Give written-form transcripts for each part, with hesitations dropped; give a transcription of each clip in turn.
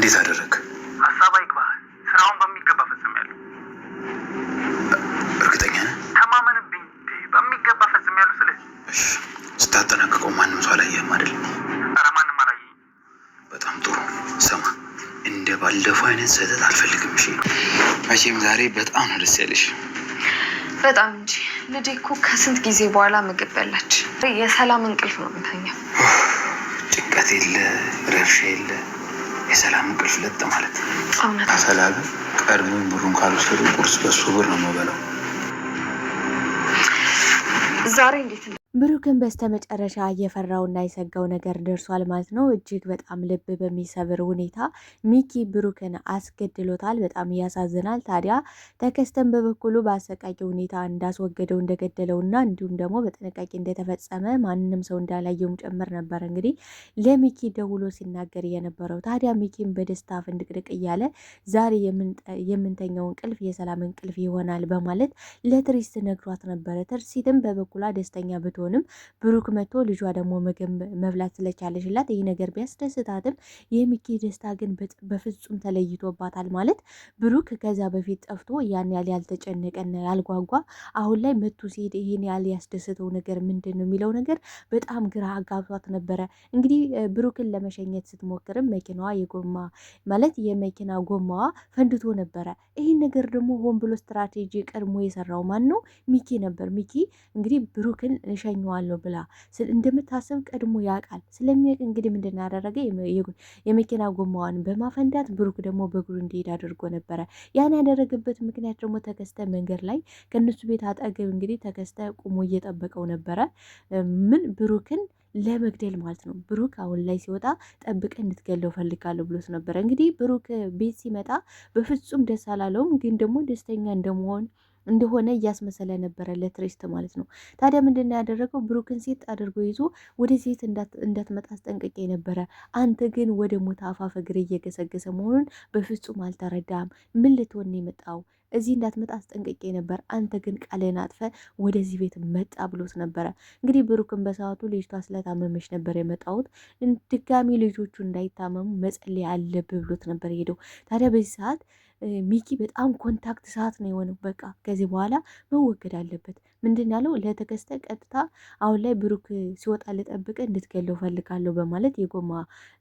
እንዴት አደረግ? ሀሳብ አይግባህ። ስራውን በሚገባ ፈጽሜያለሁ። እርግጠኛ ነህ? ተማመንብኝ። በሚገባ ፈጽሜያለሁ ስልህ። እሺ፣ ስታጠናቅቀው ማንም ሰው አላየህም አይደል? ኧረ ማንም አላየኝም። በጣም ጥሩ። ስማ፣ እንደ ባለፈው አይነት ስህተት አልፈልግም። እሺ? መቼም ዛሬ በጣም ነው ደስ ያለሽ። በጣም እንጂ ልጄ እኮ ከስንት ጊዜ በኋላ ምግብ በላች። የሰላም እንቅልፍ ነው የምተኛው። ጭንቀት የለ፣ ረብሻ የለ፣ የሰላም እንቅልፍ ለጥ ማለት ነው። እውነት ሰላም ቀድሞኝ ብሩን ካልወሰዱ ቁርስ በሱ ብር ነው የምበላው። ዛሬ እንዴት ብሩክን በስተመጨረሻ እየፈራውና የሰጋው ነገር ደርሷል ማለት ነው። እጅግ በጣም ልብ በሚሰብር ሁኔታ ሚኪ ብሩክን አስገድሎታል። በጣም ያሳዝናል። ታዲያ ተከስተን በበኩሉ በአሰቃቂ ሁኔታ እንዳስወገደው እንደገደለውና እንዲሁም ደግሞ በጥንቃቄ እንደተፈጸመ ማንም ሰው እንዳላየውም ጭምር ነበር እንግዲህ ለሚኪ ደውሎ ሲናገር የነበረው። ታዲያ ሚኪን በደስታ ፍንድቅድቅ እያለ ዛሬ የምንተኛው እንቅልፍ የሰላም እንቅልፍ ይሆናል በማለት ለትሪስት ነግሯት ነበረ። ትርሲትም በበኩሏ ደስተኛ ብቶ ሆንም ብሩክ መጥቶ ልጇ ደግሞ ምግብ መብላት ስለቻለችላት ይህ ነገር ቢያስደስታትም የሚኪ ደስታ ግን በፍጹም ተለይቶባታል። ማለት ብሩክ ከዛ በፊት ጠፍቶ ያን ያህል ያልተጨነቀና ያልጓጓ አሁን ላይ መጥቶ ሲሄድ ይህን ያህል ያስደስተው ነገር ምንድን ነው የሚለው ነገር በጣም ግራ አጋብቷት ነበረ። እንግዲህ ብሩክን ለመሸኘት ስትሞክርም መኪናዋ የጎማ ማለት የመኪና ጎማዋ ፈንድቶ ነበረ። ይህን ነገር ደግሞ ሆን ብሎ ስትራቴጂ ቀድሞ የሰራው ማን ነው? ሚኪ ነበር። ሚኪ እንግዲህ ብሩክን ሸኘዋለሁ ብላ እንደምታስብ ቀድሞ ያውቃል። ስለሚያውቅ እንግዲህ ምንድን ያደረገ የመኪና ጎማዋን በማፈንዳት ብሩክ ደግሞ በእግሩ እንዲሄድ አድርጎ ነበረ። ያን ያደረገበት ምክንያት ደግሞ ተከስተ መንገድ ላይ ከእነሱ ቤት አጠገብ እንግዲህ ተከስተ ቁሞ እየጠበቀው ነበረ። ምን ብሩክን ለመግደል ማለት ነው። ብሩክ አሁን ላይ ሲወጣ ጠብቀ እንድትገለው ፈልጋለሁ ብሎት ነበረ። እንግዲህ ብሩክ ቤት ሲመጣ በፍጹም ደስ አላለውም፣ ግን ደግሞ ደስተኛ እንደሆነ እያስመሰለ ነበረ ለትሪስት ማለት ነው። ታዲያ ምንድን ያደረገው ብሩክን ሴት አድርጎ ይዞ ወደ ሴት እንዳትመጣ አስጠንቅቄ ነበረ። አንተ ግን ወደ ሞት አፋፍ እግር እየገሰገሰ መሆኑን በፍጹም አልተረዳም። ምን ልትሆን የመጣው? እዚህ እንዳትመጣ አስጠንቅቄ ነበር። አንተ ግን ቃልን አጥፈ ወደዚህ ቤት መጣ ብሎት ነበረ። እንግዲህ ብሩክን በሰዓቱ ልጅቷ ስለታመመች ነበር የመጣሁት፣ ድጋሚ ልጆቹ እንዳይታመሙ መጸለይ አለብህ ብሎት ነበር ሄደው። ታዲያ በዚህ ሰዓት ሚኪ በጣም ኮንታክት ሰዓት ነው የሆነው። በቃ ከዚህ በኋላ መወገድ አለበት። ምንድን ያለው ለተከስተ ቀጥታ አሁን ላይ ብሩክ ሲወጣ ልጠብቅ እንድትገለው ፈልጋለሁ በማለት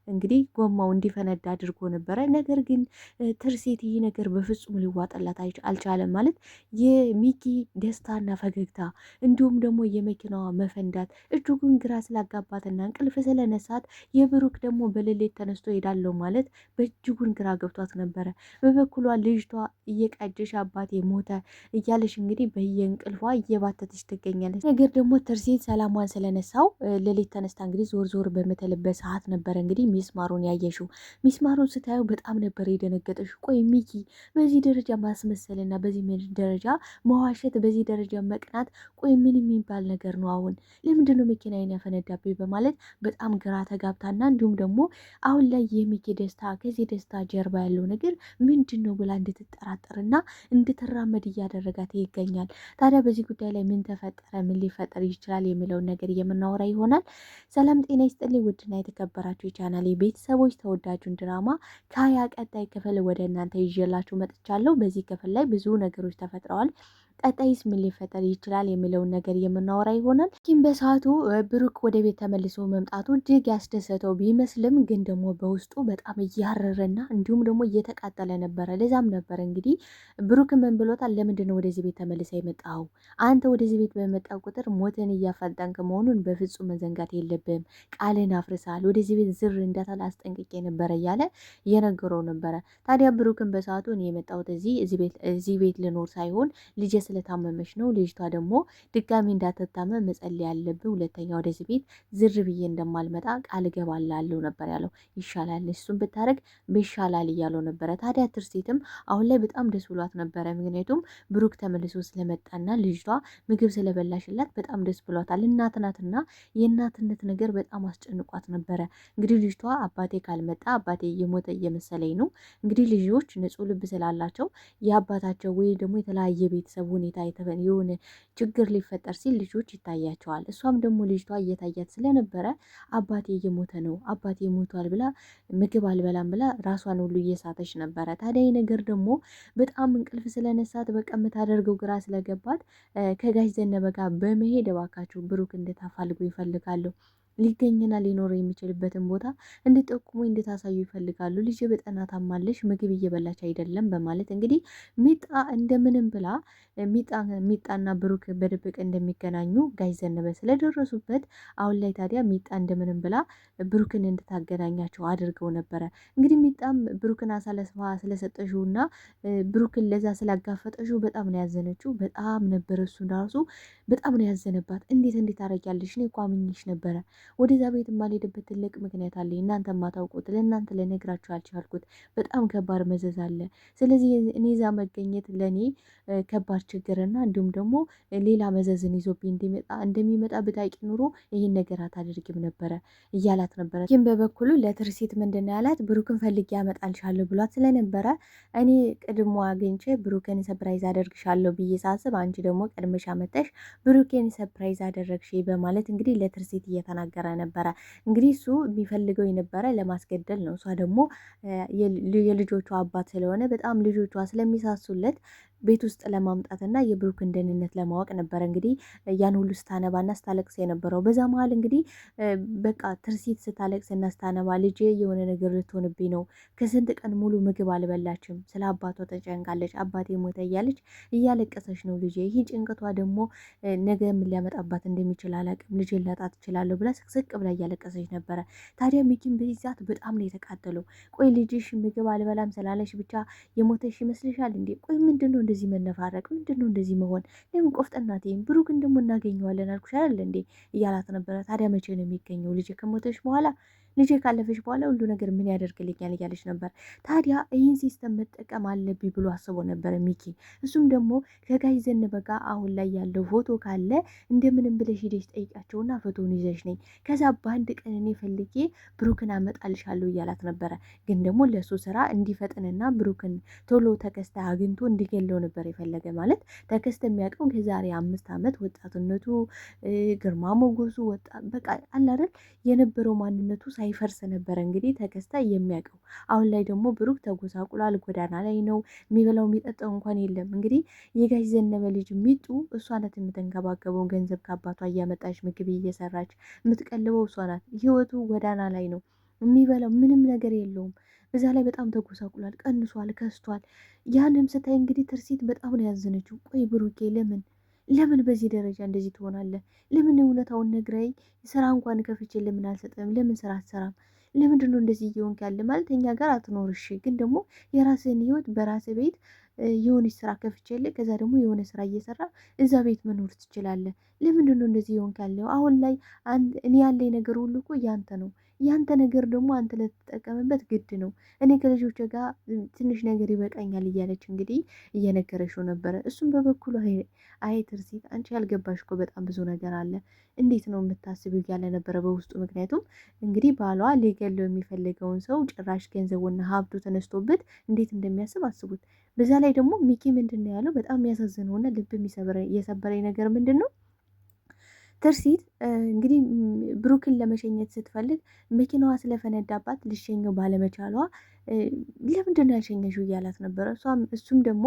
እንግዲህ ጎማው እንዲፈነዳ አድርጎ ነበረ። ነገር ግን ትርሴት ይህ ነገር በፍጹም ሊዋጠላት አልቻለም። ማለት የሚኪ ደስታና ፈገግታ እንዲሁም ደግሞ የመኪናዋ መፈንዳት እጅጉን ግራ ስላጋባትና እንቅልፍ ስለነሳት የብሩክ ደግሞ በሌሊት ተነስቶ ሄዳለሁ ማለት በእጅጉን ግራ ገብቷት ነበረ። በበኩሏ ልጅቷ እየቃጀሽ አባቴ ሞተ እያለሽ እንግዲህ በየእንቅልፏ እየባተተች ትገኛለች። ነገር ደግሞ ትርሴት ሰላሟን ስለነሳው ሌሊት ተነስታ እንግዲህ ዞር ዞር በምትልበት ሰዓት ነበረ እንግዲህ ሚስማሩን ያየሽው። ሚስማሩን ስታየው በጣም ነበር የደነገጠሽ። ቆይ ሚኪ በዚህ ደረጃ ማስመሰልና በዚህ ደረጃ መዋሸት፣ በዚህ ደረጃ መቅናት፣ ቆይ ምን የሚባል ነገር ነው? አሁን ለምንድን ነው መኪናዬን ያፈነዳብኝ? በማለት በጣም ግራ ተጋብታና እንዲሁም ደግሞ አሁን ላይ የሚኪ ደስታ ከዚህ ደስታ ጀርባ ያለው ነገር ምንድን ነው ብላ እንድትጠራጠርና እንድትራመድ እያደረጋት ይገኛል። ታዲያ በዚህ ጉዳይ ላይ ምን ተፈጠረ፣ ምን ሊፈጠር ይችላል የሚለውን ነገር የምናወራ ይሆናል። ሰላም ጤና ይስጥልኝ ውድና የተከበራችሁ የቻናሌ ቤተሰቦች፣ ተወዳጁን ድራማ ከሀያ ቀጣይ ክፍል ወደ እናንተ ይዤላችሁ መጥቻለሁ። በዚህ ክፍል ላይ ብዙ ነገሮች ተፈጥረዋል። ቀጣይስ ምን ሊፈጠር ይችላል የሚለውን ነገር የምናወራ ይሆናል። ግን በሰዓቱ ብሩክ ወደ ቤት ተመልሶ መምጣቱ እጅግ ያስደሰተው ቢመስልም ግን ደግሞ በውስጡ በጣም እያረረና እንዲሁም ደግሞ እየተቃጠለ ነበረ። ለዛም ነበረ እንግዲህ ብሩክ ምን ብሎታል? ለምንድን ነው ወደዚህ ቤት ተመልሰ የመጣው? አንተ ወደዚህ ቤት በመጣ ቁጥር ሞትን እያፋጠንክ መሆኑን በፍጹም መዘንጋት የለብም። ቃልን አፍርሳል። ወደዚህ ቤት ዝር እንዳታል አስጠንቅቄ ነበረ እያለ እየነገረው ነበረ። ታዲያ ብሩክን በሰዓቱ እኔ የመጣሁት እዚህ ቤት ልኖር ሳይሆን ልጅ ስለታመመች ነው። ልጅቷ ደግሞ ድጋሚ እንዳትታመም መጸለይ ያለብህ፣ ሁለተኛ ወደዚህ ቤት ዝር ብዬ እንደማልመጣ ቃል እገባላለሁ ነበር ያለው። ይሻላል እሱን ብታረግ ይሻላል እያለው ነበረ። ታዲያ ትርሴትም አሁን ላይ በጣም ደስ ብሏት ነበረ። ምክንያቱም ብሩክ ተመልሶ ስለመጣና ልጅቷ ምግብ ስለበላሽላት በጣም ደስ ብሏታል። እናት ናትና የእናትነት ነገር በጣም አስጨንቋት ነበረ። እንግዲህ ልጅቷ አባቴ ካልመጣ አባቴ እየሞተ እየመሰለኝ ነው። እንግዲህ ልጆች ንጹሕ ልብ ስላላቸው የአባታቸው ወይ ደግሞ የተለያየ ቤተሰብ ሁኔታ የሆነ ችግር ሊፈጠር ሲል ልጆች ይታያቸዋል። እሷም ደግሞ ልጅቷ እየታያት ስለነበረ አባቴ እየሞተ ነው፣ አባቴ ሞቷል ብላ ምግብ አልበላም ብላ ራሷን ሁሉ እየሳተች ነበረ። ታዲያ ይህ ነገር ደግሞ በጣም እንቅልፍ ስለነሳት በቃ የምታደርገው ግራ ስለገባት ከጋሽ ዘነበ ጋር በመሄድ እባካችሁ ብሩክ እንድታፋልጉ ይፈልጋሉ፣ ሊገኝና ሊኖር የሚችልበትን ቦታ እንድጠቁሙ እንድታሳዩ ይፈልጋሉ። ልጅ በጠና ታማለች፣ ምግብ እየበላች አይደለም በማለት እንግዲህ ሚጣ እንደምንም ብላ ሚጣና ብሩክ በድብቅ እንደሚገናኙ ጋሽ ዘነበ ስለደረሱበት አሁን ላይ ታዲያ ሚጣ እንደምንም ብላ ብሩክን እንድታገናኛቸው አድርገው ነበረ። እንግዲህ ሚጣም ብሩክን አሳልፋ ስለሰጠሽው እና ብሩክን ለዛ ስላጋፈጠሽው በጣም ነው ያዘነችው። በጣም ነበር እሱ ራሱ በጣም ነው ያዘነባት። እንዴት አረጊያለሽ? እኔ እኮ አምኜሽ ነበረ። ወደዛ ቤት የማልሄድበት ትልቅ ምክንያት አለ፣ እናንተ የማታውቁት፣ ለእናንተ ልነግራችሁ ያልቻልኩት በጣም ከባድ መዘዝ አለ። ስለዚህ እኔ እዛ መገኘት ለእኔ ከባድ ችግርና እንዲሁም ደግሞ ሌላ መዘዝን ይዞብኝ እንደሚመጣ ብታውቂ ኑሮ ይህን ነገር አታደርጊም ነበረ እያላት ነበረ። ግን በበኩሉ ለትርሲት ምንድን ነው ያላት? ብሩክን ፈልጌ ያመጣልሻለሁ ብሏት ስለነበረ እኔ ቅድሞ አግኝቼ ብሩክን ሰፕራይዝ አደርግሻለሁ ብዬ ሳስብ አንቺ ደግሞ ቀድመሽ አመጣሽ ብሩክን ሰፕራይዝ አደረግሽ በማለት እንግዲህ ለትርሲት እየተናገረ ነበረ። እንግዲህ እሱ የሚፈልገው የነበረ ለማስገደል ነው። እሷ ደግሞ የልጆቿ አባት ስለሆነ በጣም ልጆቿ ስለሚሳሱለት ቤት ውስጥ ለማምጣትና የብሩክን ደህንነት ለማወቅ ነበረ እንግዲህ ያን ሁሉ ስታነባና ስታለቅስ የነበረው። በዛ መሀል እንግዲህ በቃ ትርሲት ስታለቅስና ስታነባ ልጄ የሆነ ነገር ልትሆንብኝ ነው፣ ከስንት ቀን ሙሉ ምግብ አልበላችም፣ ስለ አባቷ ተጨንቃለች፣ አባቴ ሞተ እያለች እያለቀሰች ነው ልጄ። ይህ ጭንቀቷ ደግሞ ነገ ምን ሊያመጣባት እንደሚችል አላቅም፣ ልጄን ላጣት እችላለሁ ብላ ስቅስቅ ብላ እያለቀሰች ነበረ። ታዲያ ሚኪን በይዛት በጣም ነው የተቃጠለው። ቆይ ልጅሽ ምግብ አልበላም ስላለሽ ብቻ የሞተሽ ይመስልሻል እንዴ? ቆይ ምንድን ነው እንደዚህ መነፋረቅ? ምንድን ነው እንደዚህ መሆን? ለምን ቆፍጠናቴም ብሩክን ደግሞ እናገኘዋለን አልኩሽ አይደል እንዴ እያላት ነበረ። ታዲያ መቼ ነው የሚገኘው? ልጅ ከሞተች በኋላ ልጄ ካለፈች በኋላ ሁሉ ነገር ምን ያደርግልኛል እያለች ነበር። ታዲያ ይህን ሲስተም መጠቀም አለብኝ ብሎ አስቦ ነበረ ሚኪ። እሱም ደግሞ ከጋሽ ዘነበ ጋር አሁን ላይ ያለው ፎቶ ካለ እንደምንም ብለሽ ሂደሽ ጠይቃቸውና ፎቶውን ይዘሽ ነኝ፣ ከዛ በአንድ ቀን እኔ ፈልጌ ብሩክን አመጣልሻለሁ እያላት ነበረ። ግን ደግሞ ለእሱ ስራ እንዲፈጥንና ብሩክን ቶሎ ተከስተ አግኝቶ እንዲገለው ነበር የፈለገ። ማለት ተከስተ የሚያውቀው ከዛሬ 5 ዓመት ወጣትነቱ፣ ግርማ ሞገሱ በቃ አላደል የነበረው ማንነቱ ሳይፈርስ ነበረ እንግዲህ ተከስታ የሚያውቀው። አሁን ላይ ደግሞ ብሩክ ተጎሳቁሏል፣ ጎዳና ላይ ነው፣ የሚበላው የሚጠጣው እንኳን የለም። እንግዲህ የጋሽ ዘነበ ልጅ ሚጡ እሷ ናት የምትንከባከበው፣ ገንዘብ ከአባቷ እያመጣች ምግብ እየሰራች የምትቀልበው እሷ ናት። ህይወቱ ጎዳና ላይ ነው፣ የሚበላው ምንም ነገር የለውም። በዛ ላይ በጣም ተጎሳቁሏል፣ ቀንሷል፣ ከስቷል። ያንም ስታይ እንግዲህ ትርሲት በጣም ነው ያዘነችው። ቆይ ብሩኬ ለምን በዚህ ደረጃ እንደዚህ ትሆናለህ? ለምን እውነታውን ነግረኝ ስራ እንኳን ከፍቼ ለምን አልሰጠም? ለምን ስራ አትሰራም? ለምንድን ነው እንደዚህ እየሆንክ ያለ? ማለት እኛ ጋር አትኖርሽ፣ ግን ደግሞ የራስህን ህይወት በራስህ ቤት የሆነች ስራ ከፍቼልህ ከዛ ደግሞ የሆነ ስራ እየሰራ እዛ ቤት መኖር ትችላለህ። ለምንድን ነው እንደዚህ እየሆንክ ያለው? አሁን ላይ እኔ ያለኝ ነገር ሁሉ እኮ ያንተ ነው። ያንተ ነገር ደግሞ አንተ ለተጠቀምበት ግድ ነው። እኔ ከልጆች ጋር ትንሽ ነገር ይበቃኛል እያለች እንግዲህ እየነገረችው ነበረ። እሱም በበኩሉ አይ ትርሲት፣ አንቺ ያልገባሽ እኮ በጣም ብዙ ነገር አለ። እንዴት ነው የምታስቢው እያለ ነበረ በውስጡ። ምክንያቱም እንግዲህ ባሏ ሊገለው የሚፈልገውን ሰው ጭራሽ ገንዘቡና ሀብቱ ተነስቶበት እንዴት እንደሚያስብ አስቡት። በዛ ላይ ደግሞ ሚኪ ምንድን ነው ያለው? በጣም የሚያሳዝነውና ልብ የሰበረኝ ነገር ምንድን ነው? ትርሲት እንግዲህ ብሩክን ለመሸኘት ስትፈልግ መኪናዋ ስለፈነዳባት ልሸኘው ባለመቻሏ ለምንድን ነው ያልሸኘሽው እያላት ነበረ። እሱም ደግሞ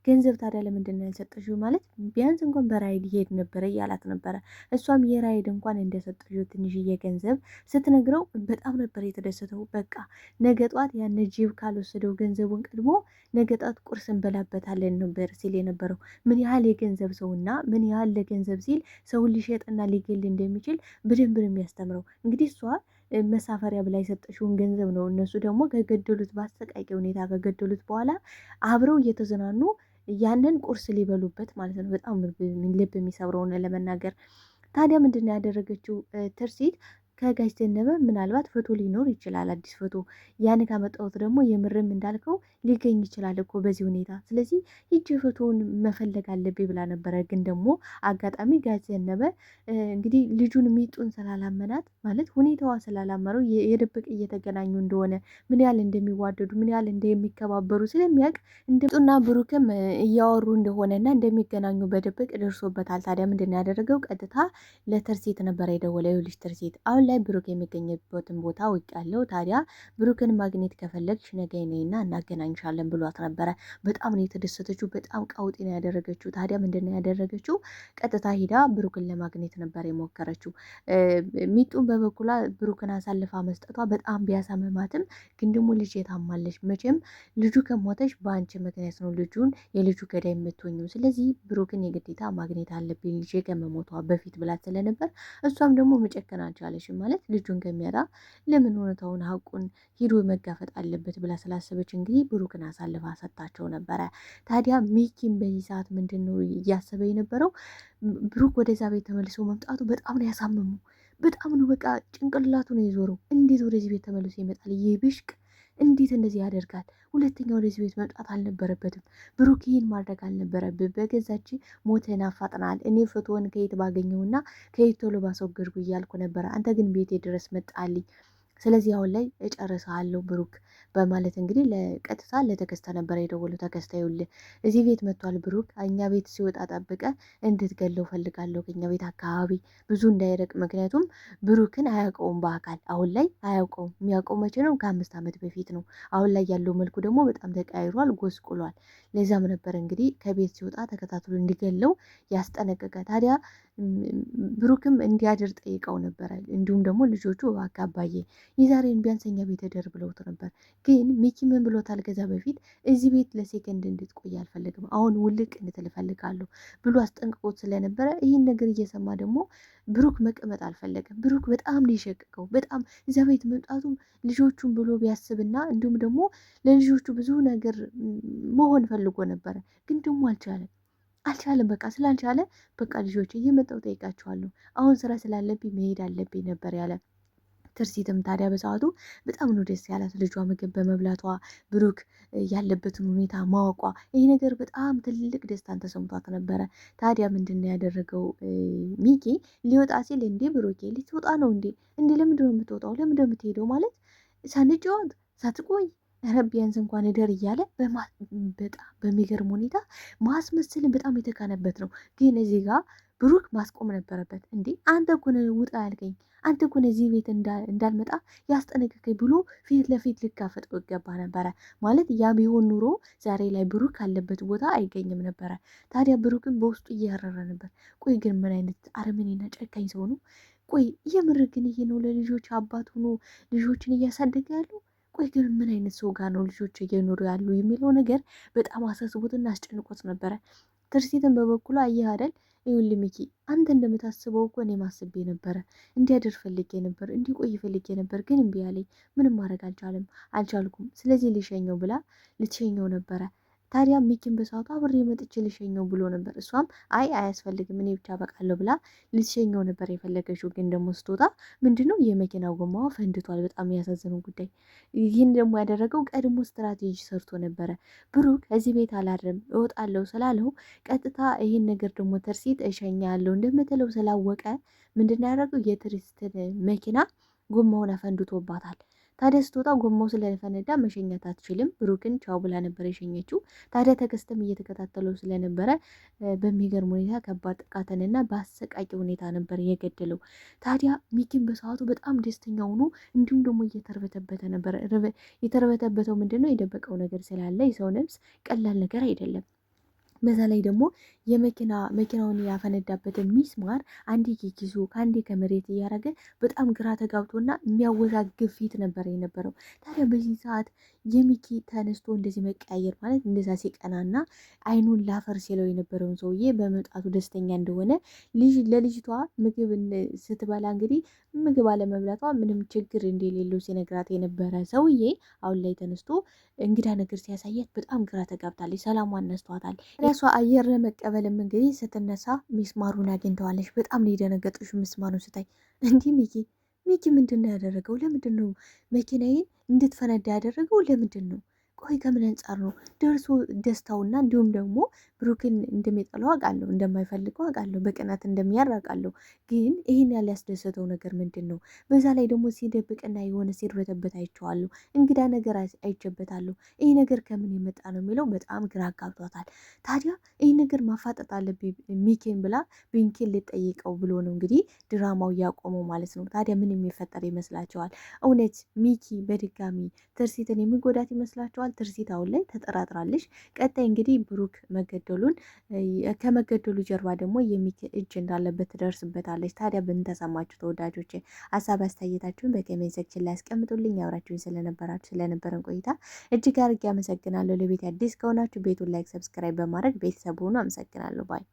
ገንዘብ ታዲያ ለምንድን ነው ያልሰጠሽው? ማለት ቢያንስ እንኳን በራይድ ይሄድ ነበረ እያላት ነበረ። እሷም የራይድ እንኳን እንደሰጠሽው ትንሽዬ ገንዘብ ስትነግረው በጣም ነበር የተደሰተው። በቃ ነገ ጧት ያነ ጅብ ካልወሰደው ገንዘቡን ቀድሞ ነገ ጧት ቁርስ እንበላበታለን ነበር ሲል የነበረው። ምን ያህል የገንዘብ ሰውና ምን ያህል ለገንዘብ ሲል ሰውን ሊሸጥና ሊገል እንደሚችል በደንብ ነው የሚያስተምረው። እንግዲህ እሷ መሳፈሪያ ብላ የሰጠሽውን ገንዘብ ነው እነሱ ደግሞ ከገደሉት በአሰቃቂ ሁኔታ ከገደሉት በኋላ አብረው እየተዝናኑ ያንን ቁርስ ሊበሉበት ማለት ነው። በጣም ልብ የሚሰብረውን ለመናገር ታዲያ ምንድን ነው ያደረገችው ትርሲት? ከጋሽ ዘነበ ምናልባት ፎቶ ሊኖር ይችላል፣ አዲስ ፎቶ። ያን ካመጣሁት ደግሞ የምርም እንዳልከው ሊገኝ ይችላል እኮ በዚህ ሁኔታ። ስለዚህ ሂጅ ፎቶውን መፈለግ አለብኝ ብላ ነበረ። ግን ደግሞ አጋጣሚ ጋሽ ዘነበ እንግዲህ ልጁን ሚጡን ስላላመናት ማለት ሁኔታዋ ስላላመረው የድብቅ እየተገናኙ እንደሆነ ምን ያህል እንደሚዋደዱ ምን ያህል እንደሚከባበሩ ስለሚያውቅ ሚጡና ብሩክም እያወሩ እንደሆነና እንደሚገናኙ በድብቅ ደርሶበታል። ታዲያ ምንድን ነው ያደረገው? ቀጥታ ለትርሲት ነበረ የደወለው። ይኸውልሽ ትርሲት፣ አሁን ላይ ብሩክ የሚገኝበትን ቦታ አውቄያለሁ። ታዲያ ብሩክን ማግኘት ከፈለግሽ ነገ ነይና እናገናኝሻለን ብሏት ነበረ። በጣም ነው የተደሰተችው። በጣም ቀውጢ ነው ያደረገችው። ታዲያ ምንድን ነው ያደረገችው? ቀጥታ ሂዳ ብሩክን ለማግኘት ነበር የሞከረችው። ሚጡን በበኩሏ ብሩክን አሳልፋ መስጠቷ በጣም ቢያሳምማትም ግን ደግሞ ልጅ የታማለች። መቼም ልጁ ከሞተች በአንቺ ምክንያት ነው ልጁን የልጁ ገዳይ የምትሆኙ። ስለዚህ ብሩክን የግዴታ ማግኘት አለብኝ ልጄ ከመሞቷ በፊት ብላት ስለነበር እሷም ደግሞ መጨከን አልቻለሽም። ማለት ልጁን ከሚያጣ ለምን እውነታውን ሀቁን ሂዶ መጋፈጥ አለበት ብላ ስላሰበች እንግዲህ ብሩክን አሳልፋ ሰጥታቸው ነበረ። ታዲያ ሚኪን በዚህ ሰዓት ምንድን ነው እያሰበ የነበረው? ብሩክ ወደዛ ቤት ተመልሶ መምጣቱ በጣም ነው ያሳመሙ። በጣም ነው በቃ ጭንቅላቱ ነው የዞረው። እንዴት ወደዚህ ቤት ተመልሶ ይመጣል? ይህ ብሽቅ እንዴት እንደዚህ ያደርጋል? ሁለተኛ ወደዚህ ቤት መምጣት አልነበረበትም። ብሩክ ይህን ማድረግ አልነበረብን። በገዛች ሞትን አፋጥናል። እኔ ፎቶውን ከየት ባገኘውና ከየት ቶሎ ባስወገድኩ እያልኩ ነበረ። አንተ ግን ቤቴ ድረስ መጣልኝ። ስለዚህ አሁን ላይ እጨርሰሃለሁ ብሩክ በማለት እንግዲህ ለቀጥታ ለተከስተ ነበረ የደወለው። ተከስተ ይኸውልህ እዚህ ቤት መጥቷል ብሩክ፣ እኛ ቤት ሲወጣ ጠብቀ እንድትገለው ፈልጋለሁ፣ ከኛ ቤት አካባቢ ብዙ እንዳይረቅ። ምክንያቱም ብሩክን አያውቀውም በአካል አሁን ላይ አያውቀውም። የሚያውቀው መቼ ነው? ከ5 ዓመት በፊት ነው። አሁን ላይ ያለው መልኩ ደግሞ በጣም ተቀያይሯል፣ ጎስቁሏል። ለዛም ነበር እንግዲህ ከቤት ሲወጣ ተከታትሎ እንዲገለው ያስጠነቀቀ። ታዲያ ብሩክም እንዲያድር ጠይቀው ነበረ። እንዲሁም ደግሞ ልጆቹ እባክህ አባዬ የዛሬን ቢያንሰኛ ቤት ደር ብለውት ነበር። ግን ሚኪ ምን ብሎታል? ከዛ በፊት እዚህ ቤት ለሴከንድ እንድትቆይ አልፈልግም፣ አሁን ውልቅ እንድትል እፈልጋለሁ ብሎ አስጠንቅቆት ስለነበረ ይህን ነገር እየሰማ ደግሞ ብሩክ መቀመጥ አልፈለገም። ብሩክ በጣም ሊሸቅቀው በጣም እዛ ቤት መምጣቱ ልጆቹን ብሎ ቢያስብና እንዲሁም ደግሞ ለልጆቹ ብዙ ነገር መሆን ፈልጎ ነበረ። ግን ደግሞ አልቻለም። በቃ ስላልቻለ በቃ ልጆች እየመጣው ጠይቃቸዋለሁ፣ አሁን ስራ ስላለብኝ መሄድ አለብኝ ነበር ያለ። ትርሲትም ታዲያ በሰዓቱ በጣም ነው ደስ ያላት ልጇ ምግብ በመብላቷ ብሩክ ያለበትን ሁኔታ ማወቋ። ይህ ነገር በጣም ትልቅ ደስታን ተሰምቷት ነበረ። ታዲያ ምንድን ነው ያደረገው? ሚኪ ሊወጣ ሲል እንዴ ብሩኬ ልትወጣ ነው እንዴ? ለምንድን ነው የምትወጣው? ለምንድን ነው የምትሄደው? ማለት ሳንጫወት ሳትቆይ ኧረ ቢያንስ እንኳን እደር እያለ በጣም በሚገርም ሁኔታ ማስመሰልን በጣም የተካነበት ነው። ግን እዚህ ጋር ብሩክ ማስቆም ነበረበት። እንዴ አንተ እኮ ነህ ውጣ ያልከኝ፣ አንተ እኮ ነህ እዚህ ቤት እንዳልመጣ ያስጠነቀቀኝ ብሎ ፊት ለፊት ልጋፈጠው ይገባ ነበረ። ማለት ያ ቢሆን ኑሮ ዛሬ ላይ ብሩክ ካለበት ቦታ አይገኝም ነበረ። ታዲያ ብሩክን በውስጡ እያረረ ነበር። ቆይ ግን ምን አይነት አረመኔና ጨካኝ ሰው ነው? ቆይ የምር ግን ይሄ ነው ለልጆች አባት ሆኖ ልጆችን እያሳደገ ያለው? ቆይ ግን ምን አይነት ሰው ጋር ነው ልጆች እየኖሩ ያሉ የሚለው ነገር በጣም አሳስቦትና አስጨንቆት ነበረ። ትርሲትን በበኩሉ አየህ አይደል ይኸውልህ ሚኪ አንተ እንደምታስበው እኮ እኔም አስቤ ነበረ፣ እንዲያደር ፈልጌ ነበር፣ እንዲቆይ ፈልጌ ነበር፣ ግን እምቢ አለኝ። ምንም ማድረግ አልቻልኩም። ስለዚህ ልሸኘው ብላ ልትሸኘው ነበረ። ታዲያ ሚኪን በሰዓቱ አብሬ መጥቼ ልሸኘው ብሎ ነበር። እሷም አያስፈልግም እኔ ብቻ በቃለሁ ብላ ልትሸኘው ነበር የፈለገችው። ግን ደግሞ ስትወጣ ምንድነው የመኪናው ጎማዋ ፈንድቷል። በጣም ያሳዝነው ጉዳይ ይህን ደግሞ ያደረገው ቀድሞ ስትራቴጂ ሰርቶ ነበረ። ብሩክ እዚህ ቤት አላድርም እወጣለሁ ስላለው ቀጥታ ይህን ነገር ደግሞ ትርሲት እሸኛለሁ እንደምትለው ስላወቀ ምንድነው ያደረገው? የትርሲትን መኪና ጎማውን አፈንድቶባታል። ታዲያ ስትወጣ ጎማው ስለፈነዳ መሸኘት አትችልም። ብሩክን ቻው ብላ ነበር የሸኘችው። ታዲያ ተከስተም እየተከታተለው ስለነበረ በሚገርም ሁኔታ ከባድ ጥቃትንና በአሰቃቂ ሁኔታ ነበር የገደለው። ታዲያ ሚኪን በሰዓቱ በጣም ደስተኛ ሆኖ እንዲሁም ደግሞ እየተርበተበተ ነበር። የተርበተበተው ምንድነው? የደበቀው ነገር ስላለ የሰው ነፍስ ቀላል ነገር አይደለም። በዛ ላይ ደግሞ መኪናውን ያፈነዳበትን ሚስማር አንዴ ከኪሱ ከአንዴ ከመሬት እያደረገ በጣም ግራ ተጋብቶና የሚያወዛግብ ፊት ነበር የነበረው። ታዲያ በዚህ ሰዓት የሚኪ ተነስቶ እንደዚህ መቀያየር ማለት እንደዛ ሲቀናና አይኑን ላፈር ሲለው የነበረውን ሰውዬ በመምጣቱ ደስተኛ እንደሆነ ለልጅቷ ምግብ ስትበላ እንግዲህ ምግብ አለመብላቷ ምንም ችግር እንደሌለው ሲነግራት የነበረ ሰውዬ አሁን ላይ ተነስቶ እንግዳ ነገር ሲያሳያት በጣም ግራ ተጋብታለች። ሰላሟን ነስቷታል። ራሷ አየር ለመቀበልም እንግዲህ ስትነሳ ሚስማሩን አግኝተዋለች። በጣም ነው የደነገጠችው ሚስማሩን ስታይ። እንዲህ ሚኪ ሚኪ ምንድን ነው ያደረገው? ለምንድን ነው መኪናዬን እንድትፈነዳ ያደረገው? ለምንድን ነው? ቆይ ከምን አንጻር ነው? ደርሶ ደስታውና እንዲሁም ደግሞ ብሩክን እንደሚጠላው አውቃለሁ፣ እንደማይፈልገው አውቃለሁ፣ በቅናት እንደሚያር አውቃለሁ። ግን ይህን ያህል ያስደሰተው ነገር ምንድን ነው? በዛ ላይ ደግሞ ሲደብቅና የሆነ ሲርበተበት አይቼዋለሁ። እንግዳ ነገር አይቼበታለሁ። ይህ ነገር ከምን የመጣ ነው የሚለው በጣም ግራ አጋብቷታል። ታዲያ ይህ ነገር ማፋጠጥ አለብኝ ሚኪን ብላ ቢንኪን ልጠይቀው ብሎ ነው እንግዲህ ድራማው እያቆመው ማለት ነው። ታዲያ ምን የሚፈጠር ይመስላችኋል? እውነት ሚኪ በድጋሚ ትርሲትን የሚጎዳት ይመስላችኋል? ትርሲት አሁን ላይ ተጠራጥራለች። ቀጣይ እንግዲህ ብሩክ መገደሉን ከመገደሉ ጀርባ ደግሞ የሚኪ እጅ እንዳለበት ትደርስበታለች። ታዲያ ምን ተሰማችሁ ተወዳጆቼ? ሀሳብ አስተያየታችሁን በኮሜንት ሴክሽን ላይ አስቀምጡልኝ። አብራችሁን ስለነበረን ቆይታ እጅግ አድርጌ አመሰግናለሁ። ለቤት አዲስ ከሆናችሁ ቤቱን ላይክ፣ ሰብስክራይብ በማድረግ ቤተሰብ ሆኑ። አመሰግናለሁ ባይ